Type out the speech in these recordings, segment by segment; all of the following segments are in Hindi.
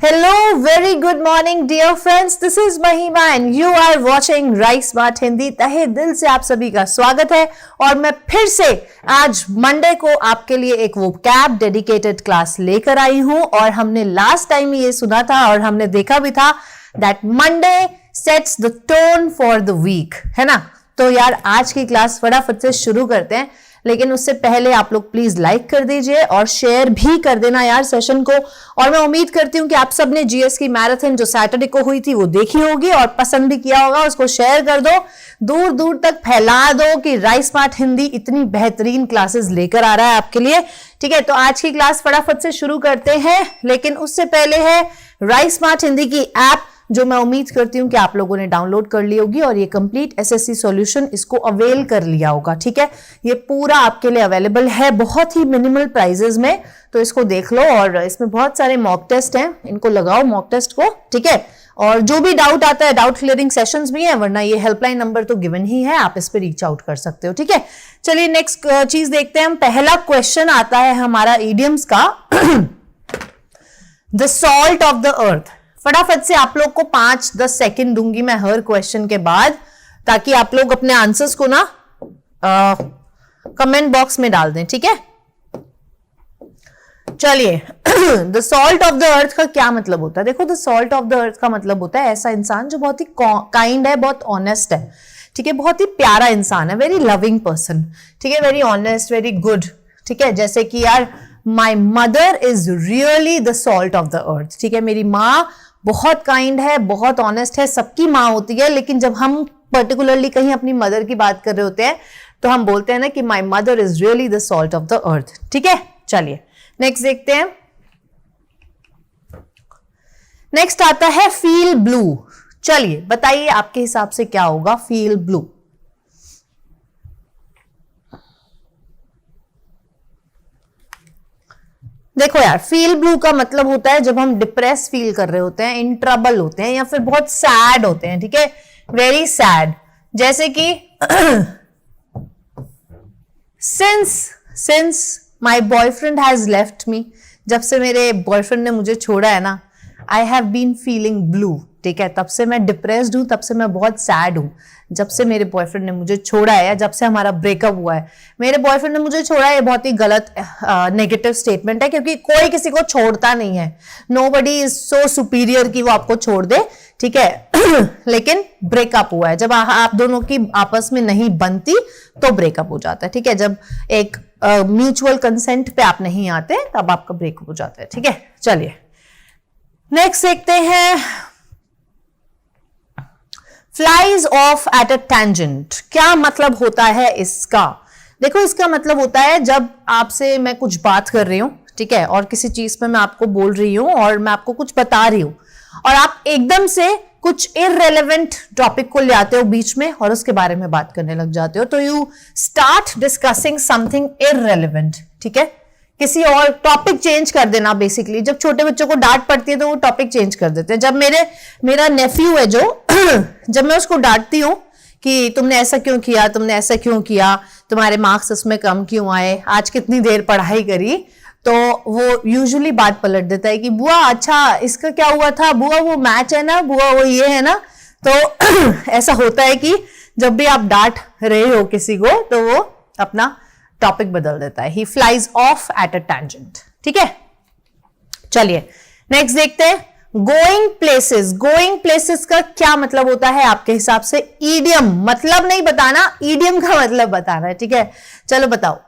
Hello, very good morning dear friends. This is Mahima and you are watching Rise Smart Hindi. तहे दिल से आप सभी का स्वागत है और मैं फिर से आज मंडे को आपके लिए एक वोकैब डेडिकेटेड क्लास लेकर आई हूं और हमने लास्ट टाइम ये सुना था और हमने देखा भी था that Monday sets the tone for the week, है ना। तो यार आज की क्लास फटाफट से शुरू करते हैं, लेकिन उससे पहले आप लोग प्लीज लाइक कर दीजिए और शेयर भी कर देना यार सेशन को। और मैं उम्मीद करती हूं कि आप सबने जीएस की मैराथन जो सैटरडे को हुई थी वो देखी होगी और पसंद भी किया होगा। उसको शेयर कर दो, दूर दूर तक फैला दो कि राइस स्मार्ट हिंदी इतनी बेहतरीन क्लासेस लेकर आ रहा है आपके लिए। ठीक है, तो आज की क्लास फटाफट से शुरू करते हैं, लेकिन उससे पहले है राइस स्मार्ट हिंदी की ऐप जो मैं उम्मीद करती हूं कि आप लोगों ने डाउनलोड कर ली होगी और ये कंप्लीट एसएससी सॉल्यूशन इसको अवेल कर लिया होगा। ठीक है, ये पूरा आपके लिए अवेलेबल है बहुत ही मिनिमल प्राइजेस में, तो इसको देख लो। और इसमें बहुत सारे मॉक टेस्ट हैं, इनको लगाओ मॉक टेस्ट को। ठीक है, और जो भी डाउट आता है, डाउट क्लियरिंग सेशंस भी हैं, वरना ये हेल्पलाइन नंबर तो गिवन ही है, आप इस पर रीच आउट कर सकते हो। ठीक है, चलिए नेक्स्ट चीज देखते हैं हम। पहला क्वेश्चन आता है हमारा इडियम्स का, the salt of the earth. फटाफट से आप लोग को 5-10 सेकंड दूंगी मैं हर क्वेश्चन के बाद, ताकि आप लोग अपने आंसर्स को ना कमेंट बॉक्स में डाल दें। ठीक है, चलिए the salt of the earth का क्या मतलब होता है? देखो, the salt of the earth का मतलब होता है ऐसा इंसान जो बहुत ही काइंड है, बहुत ऑनेस्ट है। ठीक है, बहुत ही प्यारा इंसान है, वेरी लविंग पर्सन। ठीक है, वेरी ऑनेस्ट, वेरी गुड। ठीक है, जैसे कि यार my mother is really the salt of the earth. ठीक है, मेरी माँ बहुत काइंड है, बहुत ऑनेस्ट है। सबकी माँ होती है, लेकिन जब हम पर्टिकुलरली कहीं अपनी मदर की बात कर रहे होते हैं तो हम बोलते हैं ना कि my mother is really the salt of the earth. ठीक है, चलिए नेक्स्ट देखते हैं। नेक्स्ट आता है फील ब्लू। चलिए बताइए आपके हिसाब से क्या होगा फील ब्लू? देखो यार, फील ब्लू का मतलब होता है जब हम डिप्रेस फील कर रहे होते हैं, इन ट्रबल होते हैं, या फिर बहुत सैड होते हैं। ठीक है, वेरी सैड। जैसे कि since my boyfriend has left me, जब से मेरे बॉयफ्रेंड ने मुझे छोड़ा है ना, I have been feeling blue. ठीक है, तब से मैं डिप्रेस्ड हूं, तब से मैं बहुत सैड हूं, जब से मेरे बॉयफ्रेंड ने मुझे छोड़ा है या जब से हमारा ब्रेकअप हुआ है। मेरे बॉयफ्रेंड ने मुझे छोड़ा है, ये बहुत ही गलत नेगेटिव स्टेटमेंट है, क्योंकि कोई किसी को छोड़ता नहीं है। नोबडी इज सो सुपीरियर कि वो आपको छोड़ दे। ठीक है लेकिन ब्रेकअप हुआ है, जब आप दोनों की आपस में नहीं बनती तो ब्रेकअप हो जाता है। ठीक है, जब एक म्यूचुअल कंसेंट पे आप नहीं आते तब आपका ब्रेकअप हो जाता है। ठीक है, चलिए नेक्स्ट देखते हैं। Flies off at a tangent, क्या मतलब होता है इसका? देखो, इसका मतलब होता है जब आपसे मैं कुछ बात कर रही हूं, ठीक है, और किसी चीज पे मैं आपको बोल रही हूं और मैं आपको कुछ बता रही हूं और आप एकदम से कुछ इररेलेवेंट टॉपिक को ले आते हो बीच में और उसके बारे में बात करने लग जाते हो, तो you start discussing something irrelevant. ठीक है, किसी और टॉपिक चेंज कर देना। बेसिकली जब छोटे बच्चों को डांट पड़ती है तो वो टॉपिक चेंज कर देते हैं। जब मेरा नेफ्यू है जो जब मैं उसको डांटती हूँ कि तुमने ऐसा क्यों किया, तुमने ऐसा क्यों किया, तुम्हारे मार्क्स उसमें कम क्यों आए, आज कितनी देर पढ़ाई करी, तो वो यूजुअली बात पलट देता है कि बुआ अच्छा इसका क्या हुआ था, बुआ वो मैच है ना, बुआ वो ये है ना। तो ऐसा होता है कि जब भी आप डांट रहे हो किसी को तो वो अपना टॉपिक बदल देता है। He flies off at a tangent. ठीक है, चलिए नेक्स्ट देखते हैं। गोइंग प्लेसेस, गोइंग प्लेसेस का क्या मतलब होता है आपके हिसाब से? ईडियम, मतलब नहीं बताना, ईडियम का मतलब बताना है। ठीक है, चलो बताओ।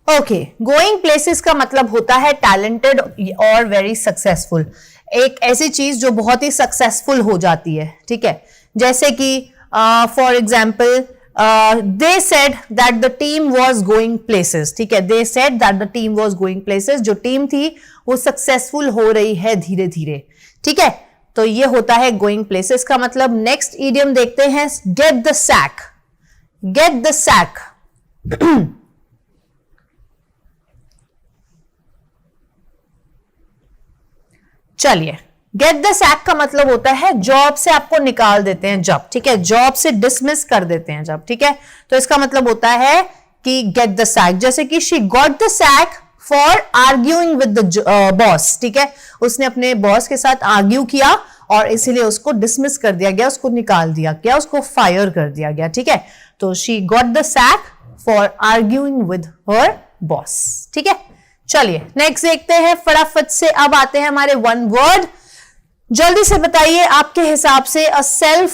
ओके, गोइंग प्लेसेस का मतलब होता है टैलेंटेड और वेरी सक्सेसफुल। एक ऐसी चीज जो बहुत ही सक्सेसफुल हो जाती है। ठीक है, जैसे कि for example they said that the team was going places. ठीक है, they said that the team was going places, जो टीम थी वो सक्सेसफुल हो रही है धीरे धीरे। ठीक है, तो ये होता है गोइंग प्लेसेस का मतलब। नेक्स्ट ईडियम देखते हैं, get the sack. Get the sack चलिए गेट द सैक का मतलब होता है जॉब से आपको निकाल देते हैं जब, ठीक है, जॉब से डिसमिस कर देते हैं जब, ठीक है। तो इसका मतलब होता है कि गेट द सैक, जैसे कि she got the sack for arguing with the boss, ठीक है, उसने अपने बॉस के साथ आर्ग्यू किया और इसीलिए उसको डिसमिस कर दिया गया, उसको निकाल दिया गया, उसको फायर कर दिया गया, ठीक है। तो she got the sack for arguing with her boss, ठीक है। चलिए नेक्स्ट देखते हैं फटाफट से। अब आते हैं हमारे वन वर्ड, जल्दी से बताइए आपके हिसाब से a shell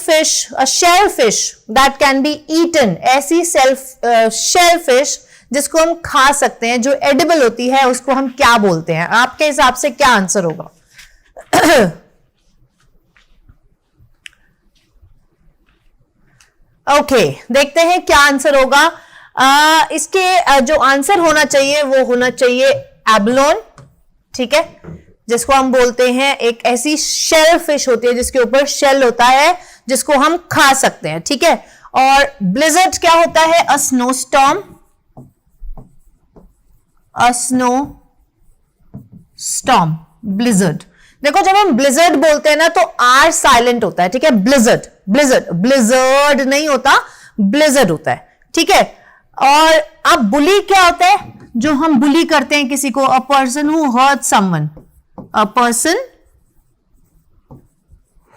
fish that can be eaten, ऐसी शेल फिश जिसको हम खा सकते हैं, जो एडिबल होती है, उसको हम क्या बोलते हैं? आपके हिसाब से क्या आंसर होगा? ओके, देखते हैं क्या आंसर होगा। इसके जो आंसर होना चाहिए वो होना चाहिए एबलोन, ठीक है, जिसको हम बोलते हैं एक ऐसी शेल फिश होती है जिसके ऊपर शेल होता है, जिसको हम खा सकते हैं, ठीक है। और ब्लिजर्ड क्या होता है? अ स्नो स्टॉर्म, ब्लिजर्ड। देखो जब हम ब्लिजर्ड बोलते हैं ना तो आर साइलेंट होता है, ठीक है, ब्लिजर्ड नहीं होता, ब्लिजर्ड होता है, ठीक है। और अब बुली क्या होता है? जो हम बुली करते हैं किसी को, a person who hurt someone, a person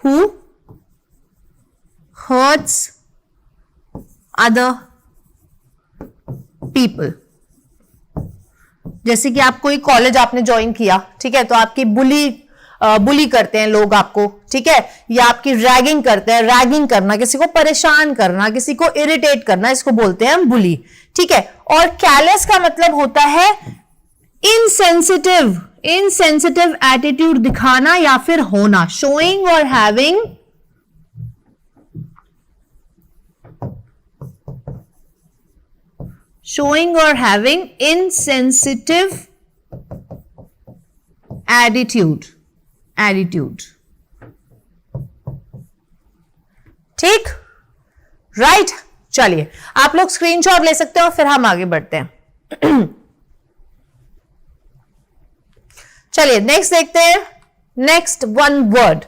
who hurts other people। जैसे कि आप कोई कॉलेज आपने ज्वाइन किया, ठीक है, तो आपकी बुली करते हैं लोग आपको, ठीक है, या आपकी रैगिंग करते हैं, रैगिंग करना, किसी को परेशान करना, किसी को इरिटेट करना, इसको बोलते हैं हम बुली, ठीक है। और कैलेस का मतलब होता है इनसेंसिटिव एटीट्यूड दिखाना या फिर होना, शोइंग और हैविंग इनसेंसिटिव एटीट्यूड, ठीक, राइट। चलिए आप लोग स्क्रीनशॉट ले सकते हो, फिर हम आगे बढ़ते हैं। चलिए नेक्स्ट देखते हैं। Next one word,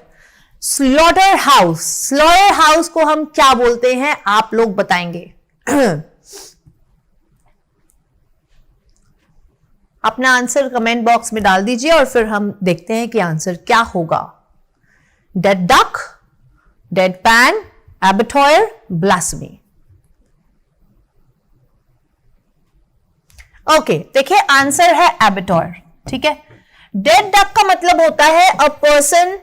slaughter house. Slaughter house को हम क्या बोलते हैं आप लोग बताएंगे? अपना आंसर कमेंट बॉक्स में डाल दीजिए और फिर हम देखते हैं कि आंसर क्या होगा। Dead duck, deadpan, abattoir, blasphemy. Okay, देखिए आंसर है एबेटॉयर, ठीक है। डेड डक का मतलब होता है a person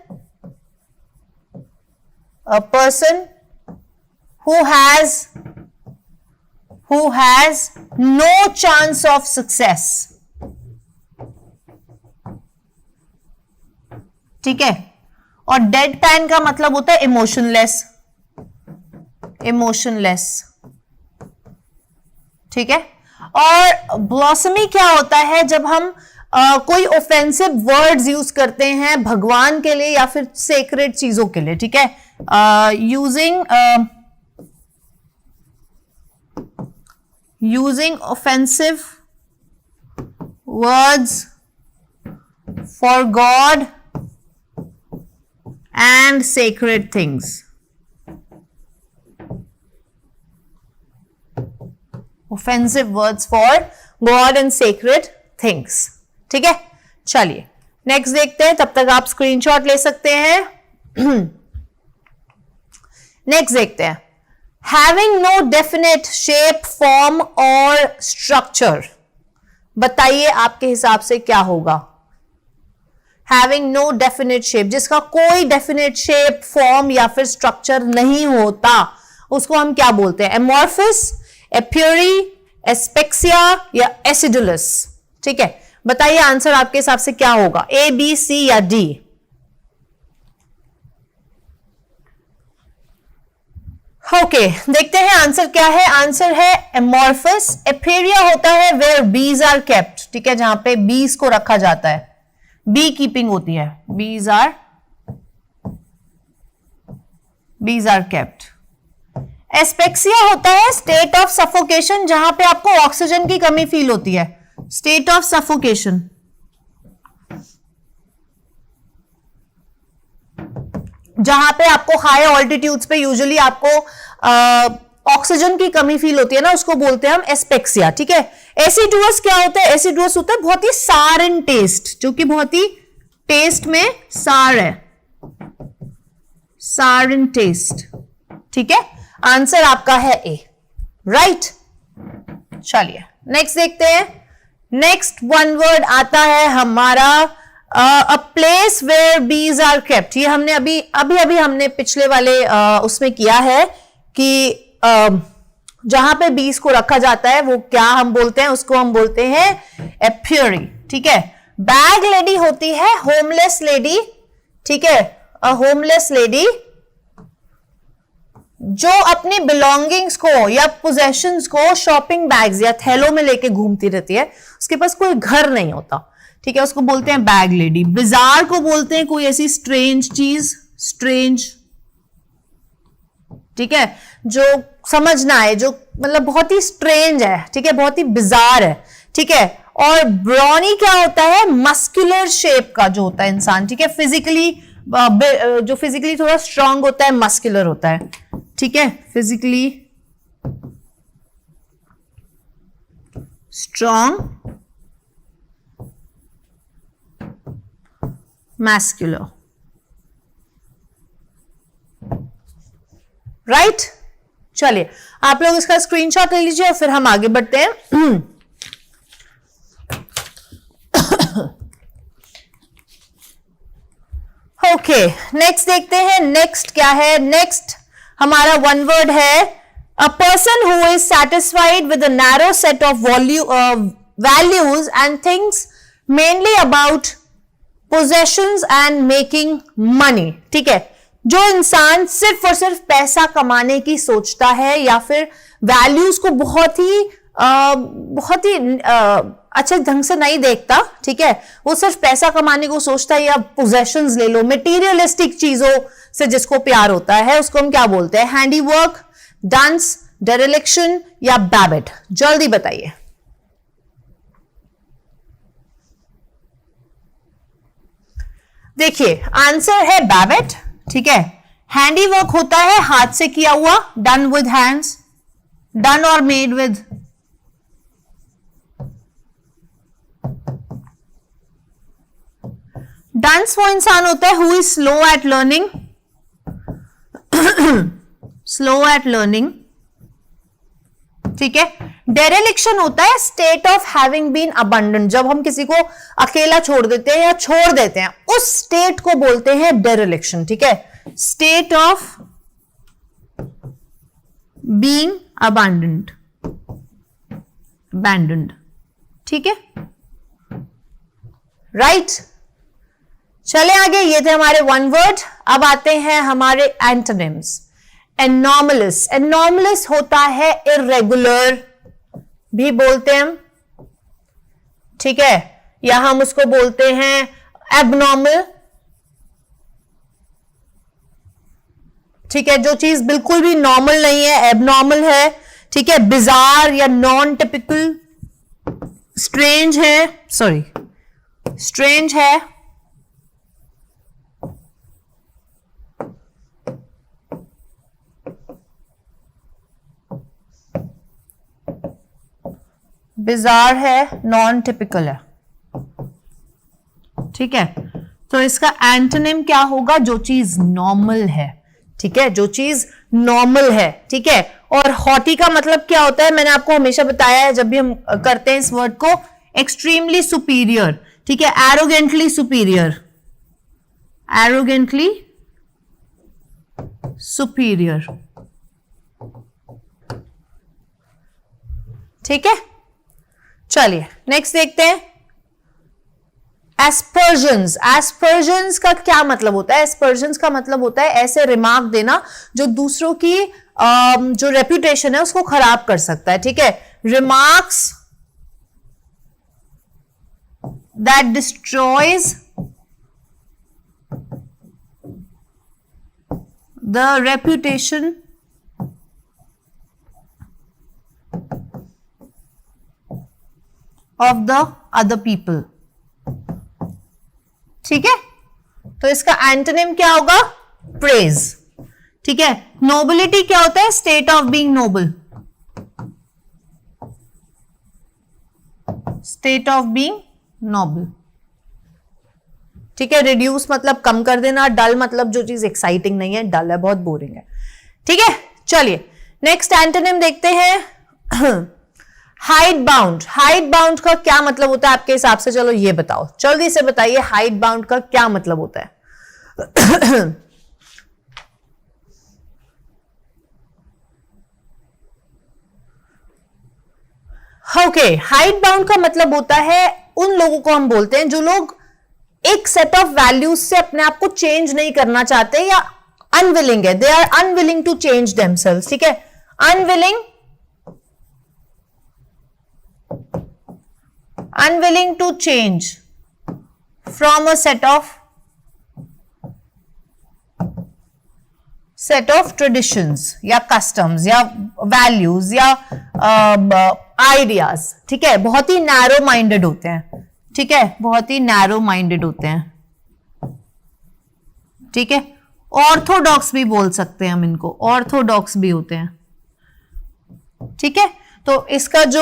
who has no chance of success, ठीक है। और डेड पैन का मतलब होता है इमोशनलेस, ठीक है। और ब्लॉसमी क्या होता है? जब हम कोई ऑफेंसिव वर्ड्स यूज करते हैं भगवान के लिए या फिर सेक्रेड चीजों के लिए, ठीक है, using offensive words for God and sacred things. Offensive words for God and sacred things, ठीक है। चलिए नेक्स्ट देखते हैं, तब तक आप स्क्रीनशॉट ले सकते हैं। नेक्स्ट देखते हैं, having no definite shape, form और स्ट्रक्चर। बताइए आपके हिसाब से क्या होगा? हैविंग नो डेफिनेट शेप, जिसका कोई डेफिनेट शेप, फॉर्म या फिर स्ट्रक्चर नहीं होता, उसको हम क्या बोलते हैं? एमॉर्फस, एप्यूरी, एस्पेक्सिया या एसिडुलस, ठीक है। बताइए आंसर आपके हिसाब से क्या होगा? ए, बी, सी या डी? ओके, देखते हैं आंसर क्या है। आंसर है एमॉर्फस। एपेरिया होता है वेयर बीज आर केप्ट, ठीक है, जहां पे बीज को रखा जाता है, बी कीपिंग होती है, बीज आर केप्ट। एस्पेक्सिया होता है स्टेट ऑफ सफोकेशन, जहां पे आपको ऑक्सीजन की कमी फील होती है, स्टेट ऑफ सफोकेशन। जहां पे आपको हाई ऑल्टीट्यूड्स पे यूजुअली आपको ऑक्सीजन की कमी फील होती है ना, उसको बोलते हैं हम एस्पेक्सिया, ठीक है। एसिडुअस क्या होता है? एसिडुअस होता है बहुत ही सार इन टेस्ट, जो कि बहुत ही टेस्ट में सार है, सार इन टेस्ट, ठीक है। आंसर आपका है ए, राइट। चलिए नेक्स्ट देखते हैं। नेक्स्ट वन वर्ड आता है हमारा a place where bees are kept. ये हमने अभी हमने पिछले वाले उसमें किया है कि जहां पे बीज को रखा जाता है वो क्या हम बोलते हैं? उसको हम बोलते हैं एपियरी, ठीक है। बैग लेडी होती है होमलेस लेडी, ठीक है। अ होमलेस लेडी जो अपनी बिलोंगिंग्स को या पोजेशंस को शॉपिंग बैग्स या थैलों में लेके घूमती रहती है, उसके पास कोई घर नहीं होता, ठीक है, उसको बोलते हैं बैग लेडी। बिजार को बोलते हैं कोई ऐसी स्ट्रेंज चीज, स्ट्रेंज, ठीक है, जो समझ ना आए, जो मतलब बहुत ही स्ट्रेंज है, ठीक है, बहुत ही बिजार है, ठीक है। और ब्रॉनी क्या होता है? मस्कुलर शेप का जो होता है इंसान, ठीक है, फिजिकली जो फिजिकली थोड़ा स्ट्रांग होता है, मस्कुलर होता है, ठीक है, फिजिकली स्ट्रांग, मैस्कुलर, राइट। चलिए आप लोग इसका स्क्रीनशॉट ले लीजिए और फिर हम आगे बढ़ते हैं। ओके नेक्स्ट देखते हैं। नेक्स्ट क्या है? नेक्स्ट हमारा वन वर्ड है अ person who is satisfied with a narrow set of values and things mainly about possessions and making money, ठीक है। जो इंसान सिर्फ और सिर्फ पैसा कमाने की सोचता है या फिर वैल्यूज को बहुत ही अच्छे ढंग से नहीं देखता, ठीक है, वो सिर्फ पैसा कमाने को सोचता है, या पोजेशंस ले लो, मटेरियलिस्टिक चीजों से जिसको प्यार होता है, उसको हम क्या बोलते हैं? हैंडीवर्क, डांस, डेरेलिक्शन या बैबेट? जल्दी बताइए। देखिए आंसर है बैबेट, ठीक है। हैंडीवर्क होता है हाथ से किया हुआ, डन विद हैंड्स, डन और मेड विद। डांस वो इंसान होता है who is slow at learning, slow at learning, ठीक है। डेरेलिक्शन होता है state of having been abandoned, जब हम किसी को अकेला छोड़ देते हैं या छोड़ देते हैं, उस स्टेट को बोलते हैं डेरेलिक्शन, ठीक है। State of being abundant, abandoned, ठीक है, राइट। चले आगे, ये थे हमारे वन वर्ड। अब आते हैं हमारे एंटोनिम्स। एनॉमलस, एनॉमलस होता है इर्रेगुलर भी बोलते हैं हम, ठीक है, या हम उसको बोलते हैं एबनॉर्मल, ठीक है, जो चीज बिल्कुल भी नॉर्मल नहीं है, एबनॉर्मल है, ठीक है। बिजार या नॉन टिपिकल, स्ट्रेंज है, सॉरी स्ट्रेंज है, बिजार है, नॉन टिपिकल है, ठीक है। तो इसका एंटोनिम क्या होगा? जो चीज नॉर्मल है, ठीक है, जो चीज नॉर्मल है, ठीक है। और हॉटी का मतलब क्या होता है? मैंने आपको हमेशा बताया है जब भी हम करते हैं इस वर्ड को, एक्सट्रीमली सुपीरियर, ठीक है, एरोगेंटली सुपीरियर, एरोगेंटली सुपीरियर, ठीक है। चलिए नेक्स्ट देखते हैं। एस्पर्जन्स, एस्पर्जन्स का क्या मतलब होता है? एस्पर्जन्स का मतलब होता है ऐसे रिमार्क देना जो दूसरों की जो रेप्यूटेशन है उसको खराब कर सकता है, ठीक है। Remarks that destroys the reputation of the other people, ठीक है। तो इसका एंटोनिम क्या होगा? प्रेज, ठीक है। नोबिलिटी क्या होता है? State of being noble, state of being noble, ठीक है। रिड्यूस मतलब कम कर देना, डल मतलब जो चीज एक्साइटिंग नहीं है, डल है, बहुत बोरिंग है, ठीक है। चलिए नेक्स्ट एंटोनिम देखते हैं। हाइड बाउंड, हाइड बाउंड का क्या मतलब होता है आपके हिसाब से? चलो ये बताओ, जल्दी से बताइए, हाइड बाउंड का क्या मतलब होता है? ओके, हाइड बाउंड का मतलब होता है उन लोगों को हम बोलते हैं जो लोग एक सेट ऑफ वैल्यूज से अपने आप को चेंज नहीं करना चाहते या अनविलिंग है, they are unwilling to change themselves, ठीक है। Unwilling to change from a set of traditions या कस्टम्स या वैल्यूज या आइडियाज, ठीक है। बहुत ही नैरो माइंडेड होते हैं, ठीक है, बहुत ही नैरो माइंडेड होते हैं, ठीक है। ऑर्थोडॉक्स भी बोल सकते हैं हम इनको, ऑर्थोडॉक्स भी होते हैं, ठीक है। तो इसका जो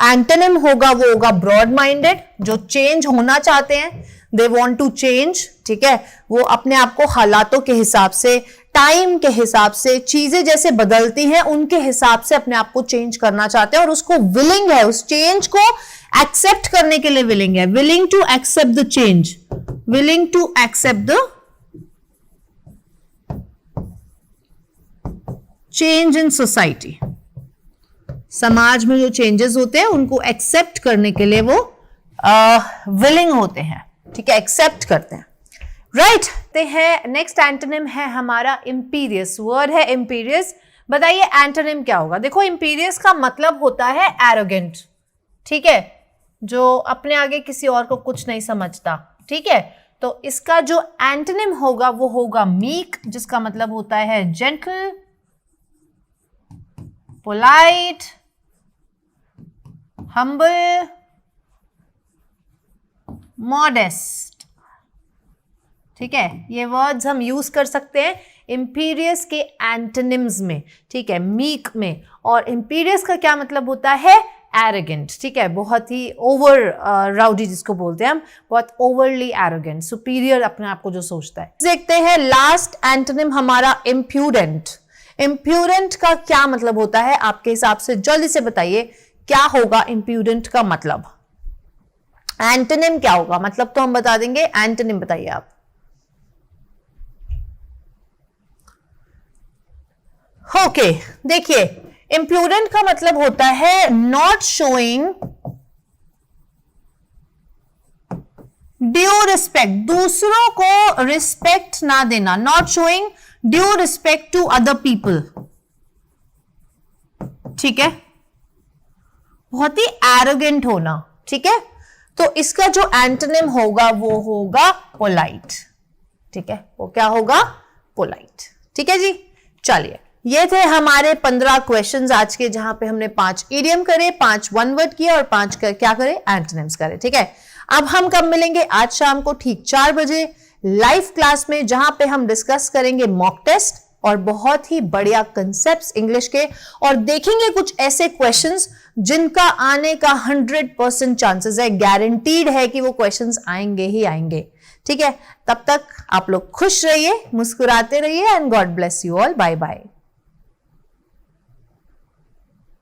एंटोनिम होगा वो होगा ब्रॉड माइंडेड, जो चेंज होना चाहते हैं, दे वांट टू चेंज, ठीक है। वो अपने आप को हालातों के हिसाब से, टाइम के हिसाब से, चीजें जैसे बदलती हैं उनके हिसाब से अपने आप को चेंज करना चाहते हैं और उसको विलिंग है, उस चेंज को एक्सेप्ट करने के लिए विलिंग है, willing to accept the change, willing to accept the change in society. समाज में जो चेंजेस होते हैं उनको एक्सेप्ट करने के लिए वो विलिंग होते हैं, ठीक है, एक्सेप्ट करते हैं, राइट। ते हैं नेक्स्ट एंटोनिम है हमारा इंपीरियस, वर्ड है इंपीरियस। बताइए एंटोनिम क्या होगा? देखो इंपीरियस का मतलब होता है एरोगेंट, ठीक है, जो अपने आगे किसी और को कुछ नहीं समझता, ठीक है। तो इसका जो एंटोनिम होगा वो होगा मीक, जिसका मतलब होता है जेंटल, पोलाइट, हम्बल, मॉडेस्ट, ठीक है। ये वर्ड्स हम यूज कर सकते हैं इंपीरियस के एंटोनिम्स में, ठीक है, मीक में। और इंपीरियस का क्या मतलब होता है? एरोगेंट, ठीक है, बहुत ही ओवर राउडी जिसको बोलते हैं हम, बहुत ओवरली एरोगेंट, सुपीरियर अपने आप को जो सोचता है। देखते हैं लास्ट एंटोनिम हमारा इम्प्यूडेंट। इम्प्यूडेंट का क्या मतलब होता है आपके हिसाब से? जल्दी से बताइए क्या होगा इम्प्यूडेंट का मतलब? एंटोनिम क्या होगा? मतलब तो हम बता देंगे, एंटोनिम बताइए आप। ओके, देखिए इम्प्यूडेंट का मतलब होता है नॉट शोइंग ड्यू रिस्पेक्ट, दूसरों को रिस्पेक्ट ना देना, not showing due respect to other people, ठीक है, बहुत ही एरोगेंट होना, ठीक है। तो इसका जो एंटोनिम होगा वो होगा पोलाइट, ठीक है, वो क्या होगा? पोलाइट, ठीक है जी। चलिए ये थे हमारे 15 क्वेश्चंस आज के, जहां पे हमने 5 इडियम करे, 5 वन वर्ड किए और 5 क्या करे? एंटोनिम्स करे, ठीक है। अब हम कब मिलेंगे? आज शाम को ठीक 4 बजे लाइव क्लास में, जहां पे हम डिस्कस करेंगे मॉक टेस्ट और बहुत ही बढ़िया कंसेप्ट्स इंग्लिश के, और देखेंगे कुछ ऐसे क्वेश्चंस जिनका आने का 100% चांसेस है, गारंटीड है कि वो क्वेश्चंस आएंगे ही आएंगे, ठीक है। तब तक आप लोग खुश रहिए, मुस्कुराते रहिए, and God bless you all. Bye bye.